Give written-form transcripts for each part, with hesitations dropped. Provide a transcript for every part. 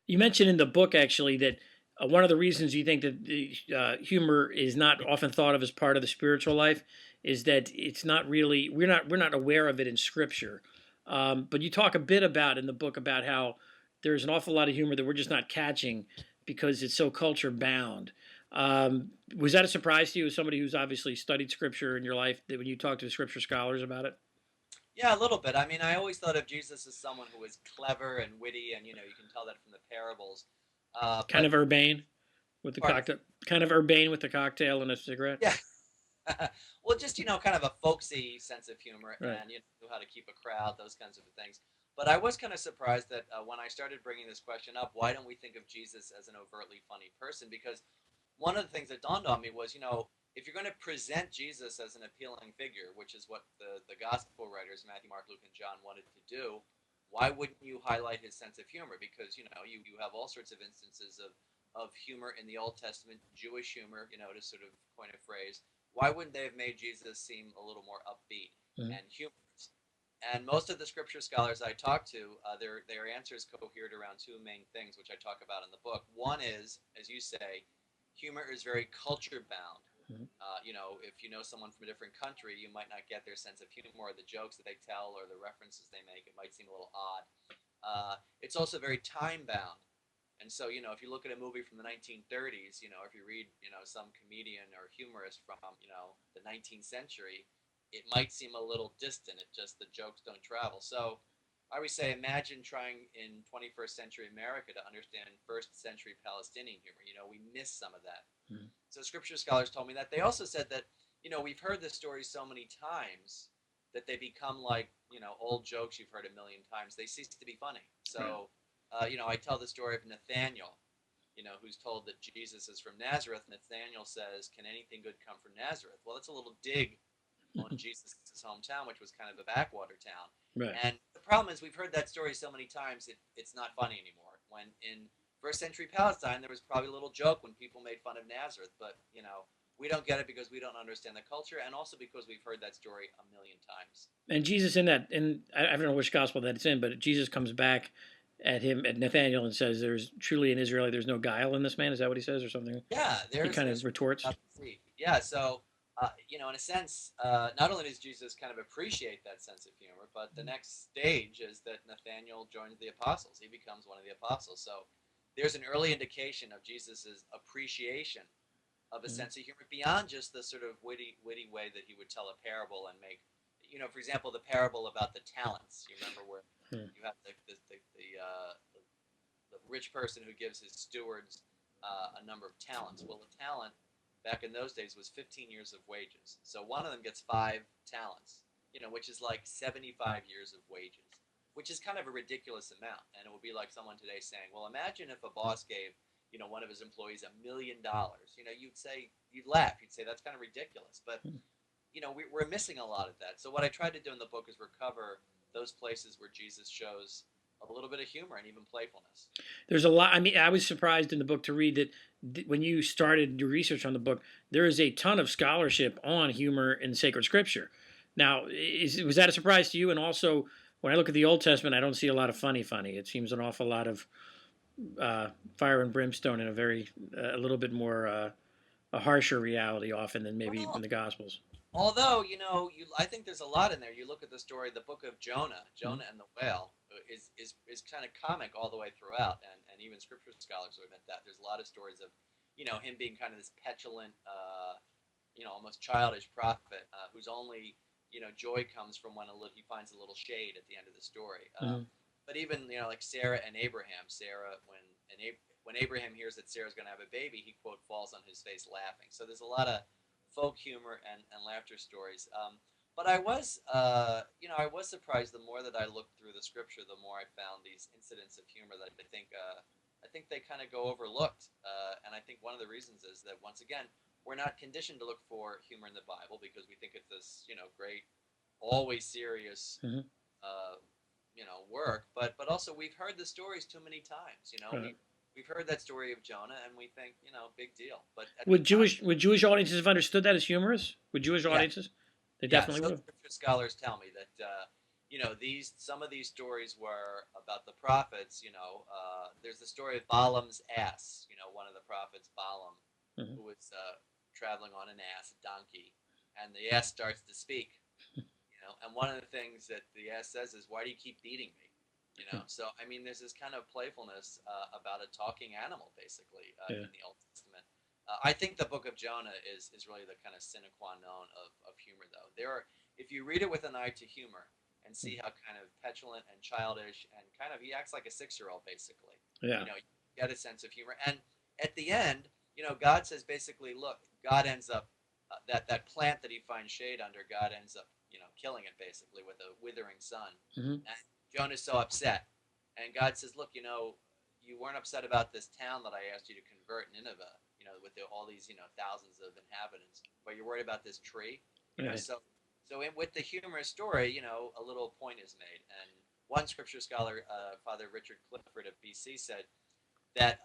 You mentioned in the book actually that one of the reasons you think that humor is not often thought of as part of the spiritual life is that it's not really we're not aware of it in Scripture. But you talk a bit about in the book about how there's an awful lot of humor that we're just not catching because it's so culture bound. Was that a surprise to you as somebody who's obviously studied Scripture in your life that when you talk to Scripture scholars about it? Yeah, a little bit. I mean, I always thought of Jesus as someone who was clever and witty, and you can tell that from the parables. Kind But of urbane with the pardon? cocktail, kind of urbane with the cocktail and a cigarette. Yeah. Well, just kind of a folksy sense of humor, Right. and know how to keep a crowd, those kinds of things. But I was kind of surprised that when I started bringing this question up, why don't we think of Jesus as an overtly funny person? Because one of the things that dawned on me was, if you're going to present Jesus as an appealing figure, which is what the gospel writers, Matthew, Mark, Luke, and John, wanted to do, why wouldn't you highlight his sense of humor? Because, you have all sorts of instances of humor in the Old Testament, Jewish humor, to sort of coin a phrase. Why wouldn't they have made Jesus seem a little more upbeat Mhm. and humorous? And most of the scripture scholars I talked to, their answers cohered around two main things, which I talk about in the book. One is, as you say, humor is very culture bound. Mhm. If you know someone from a different country, you might not get their sense of humor, or the jokes that they tell, or the references they make. It might seem a little odd. It's also very time bound. And so, if you look at a movie from the 1930s, if you read, some comedian or humorist from, the 19th century, it might seem a little distant. It just, the jokes don't travel. So I always say, imagine trying in 21st century America to understand first century Palestinian humor. We miss some of that. Mhm. So scripture scholars told me that. They also said that, we've heard this story so many times that they become like, old jokes you've heard a million times. They cease to be funny. Right. So, I tell the story of Nathaniel, who's told that Jesus is from Nazareth. Nathaniel says, "Can anything good come from Nazareth?" Well, that's a little dig on Jesus' hometown, which was kind of a backwater town. Right. And the problem is, we've heard that story so many times, it's not funny anymore. When in first century Palestine, there was probably a little joke when people made fun of Nazareth, but, we don't get it because we don't understand the culture, and also because we've heard that story a million times. And Jesus in that, and I don't know which gospel that it's in, but Jesus comes back at Nathaniel and says, "There's truly in Israel, there's no guile in this man." Is that what he says, or something? Yeah, He kind of there's retorts. about to see. Yeah, so in a sense, not only does Jesus kind of appreciate that sense of humor, but the next stage is that Nathaniel joins the apostles. He becomes one of the apostles. So there's an early indication of Jesus's appreciation of a Mhm. sense of humor beyond just the sort of witty way that he would tell a parable and make, for example, the parable about the talents. You remember where Mhm. you have the rich person who gives his stewards a number of talents. Well, a talent back in those days was 15 years of wages. So one of them gets 5 talents, which is like 75 years of wages, which is kind of a ridiculous amount. And it would be like someone today saying, well, imagine if a boss gave, one of his employees $1 million. You'd laugh. You'd say that's kind of ridiculous. But, we're missing a lot of that. So what I tried to do in the book is recover those places where Jesus shows a little bit of humor and even playfulness. There's a lot. I mean, I was surprised in the book to read that when you started your research on the book, there is a ton of scholarship on humor in sacred scripture. Now, was that a surprise to you? And also, when I look at the Old Testament, I don't see a lot of funny. It seems an awful lot of fire and brimstone and a little bit more a harsher reality often than maybe in Well, the Gospels. although I think there's a lot in there. You look at the story, the book of Jonah, Mm-hmm. Jonah and the whale, is kind of comic all the way throughout, and even scripture scholars would admit that. There's a lot of stories of, him being kind of this petulant, almost childish prophet whose only joy comes from when he finds a little shade at the end of the story. Mm-hmm. But even like Sarah and Abraham, Sarah when Abraham hears that Sarah's going to have a baby, he quote falls on his face laughing. So there's a lot of folk humor and laughter stories. But I was surprised. The more that I looked through the scripture, the more I found these incidents of humor that I think they kind of go overlooked. And I think one of the reasons is that once again, we're not conditioned to look for humor in the Bible because we think it's this, great, always serious, Mm-hmm. uh, work. But also we've heard the stories too many times. We've heard that story of Jonah, and we think, big deal. But at the time, Would Jewish audiences have understood that as humorous? Would Jewish yeah, audiences? They yeah. definitely So would have. scripture scholars tell me that some of these stories were about the prophets. There's the story of Balaam's ass. One of the prophets, Balaam, Mhm. who was traveling on an ass, a donkey, and the ass starts to speak. And one of the things that the ass says is, "Why do you keep beating me?" So I mean, there's this kind of playfulness about a talking animal, basically, Yeah. in the Old Testament. I think the Book of Jonah is really the kind of sine qua non of humor, though. If you read it with an eye to humor and see how kind of petulant and childish and kind of he acts like a 6-year-old, basically. Yeah. You get a sense of humor, and at the end, God says basically, look, God ends up that plant that he finds shade under, God ends up killing it basically with a withering sun. Hmm. And Jonah's so upset, and God says, look, you weren't upset about this town that I asked you to convert, Nineveh, with all these thousands of inhabitants, but you're worried about this tree. Right. With the humorous story, a little point is made. And one scripture scholar, Father Richard Clifford of BC, said that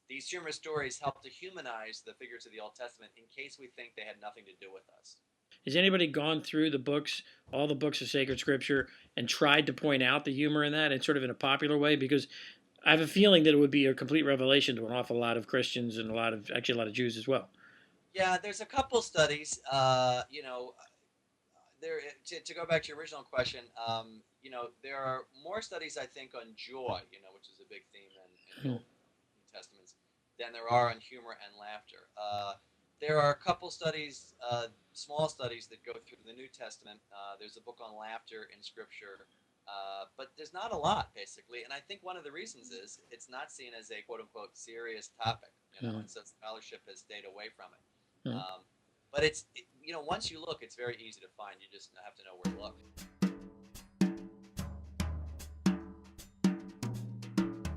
these humorous stories help to humanize the figures of the Old Testament in case we think they had nothing to do with us. Has anybody gone through the books, all the books of sacred scripture, and tried to point out the humor in that, and sort of in a popular way? Because I have a feeling that it would be a complete revelation to an awful lot of Christians and actually a lot of Jews as well. Yeah, there's a couple studies. To go back to your original question, there are more studies I think on joy, which is a big theme in the Hmm. Old New Testaments, than there are on humor and laughter. There are a couple studies, small studies that go through the New Testament. There's a book on laughter in Scripture, but there's not a lot basically, and I think one of the reasons is it's not seen as a quote unquote serious topic, Hmm. and so scholarship has stayed away from it. Hmm. Um, but once you look, it's very easy to find. You just have to know where to look.